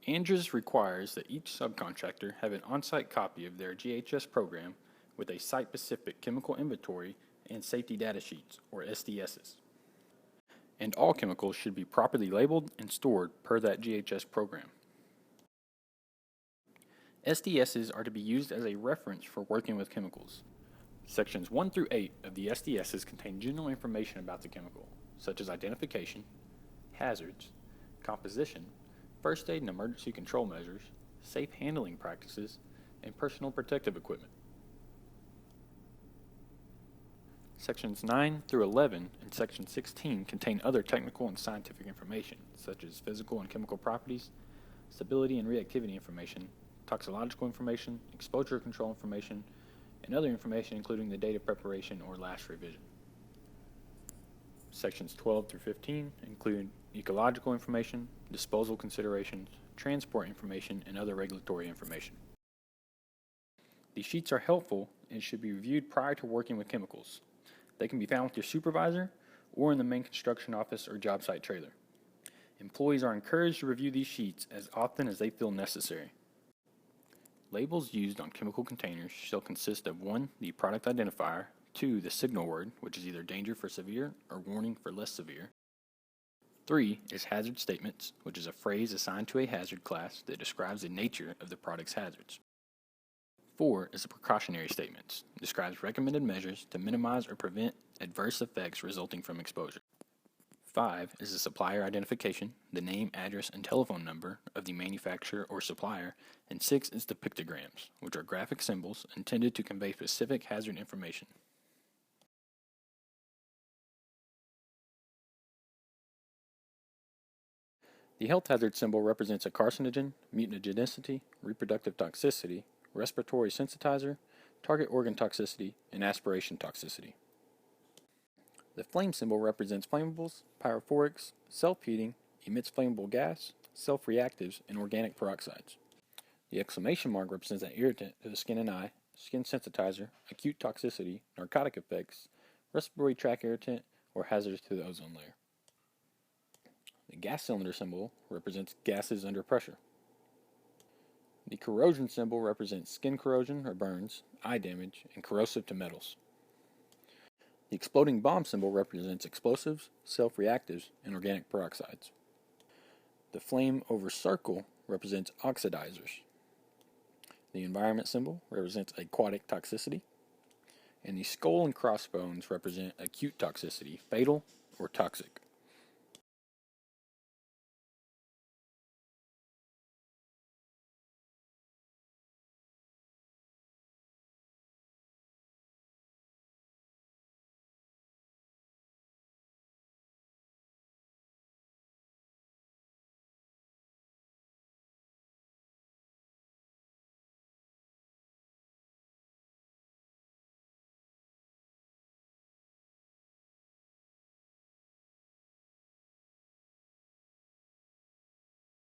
ANDRAS requires that each subcontractor have an on-site copy of their GHS program with a site-specific chemical inventory and safety data sheets, or SDSs. And all chemicals should be properly labeled and stored per that GHS program. SDSs are to be used as a reference for working with chemicals. Sections 1 through 8 of the SDSs contain general information about the chemical, such as identification, hazards, composition, first aid and emergency control measures, safe handling practices, and personal protective equipment. Sections 9 through 11 and Section 16 contain other technical and scientific information, such as physical and chemical properties, stability and reactivity information, toxicological information, exposure control information, and other information including the date of preparation or last revision. Sections 12 through 15 include ecological information, disposal considerations, transport information, and other regulatory information. These sheets are helpful and should be reviewed prior to working with chemicals. They can be found with your supervisor or in the main construction office or job site trailer. Employees are encouraged to review these sheets as often as they feel necessary. Labels used on chemical containers shall consist of 1. The product identifier, 2. The signal word, which is either danger for severe or warning for less severe. 3 is hazard statements, which is a phrase assigned to a hazard class that describes the nature of the product's hazards. 4 is the precautionary statements, describes recommended measures to minimize or prevent adverse effects resulting from exposure. 5 is the supplier identification, the name, address, and telephone number of the manufacturer or supplier, and 6 is the pictograms, which are graphic symbols intended to convey specific hazard information. The health hazard symbol represents a carcinogen, mutagenicity, reproductive toxicity, respiratory sensitizer, target organ toxicity, and aspiration toxicity. The flame symbol represents flammables, pyrophorics, self-heating, emits flammable gas, self-reactives, and organic peroxides. The exclamation mark represents an irritant to the skin and eye, skin sensitizer, acute toxicity, narcotic effects, respiratory tract irritant, or hazardous to the ozone layer. The gas cylinder symbol represents gases under pressure. The corrosion symbol represents skin corrosion or burns, eye damage, and corrosive to metals. The exploding bomb symbol represents explosives, self-reactives, and organic peroxides. The flame over circle represents oxidizers. The environment symbol represents aquatic toxicity. And the skull and crossbones represent acute toxicity, fatal or toxic.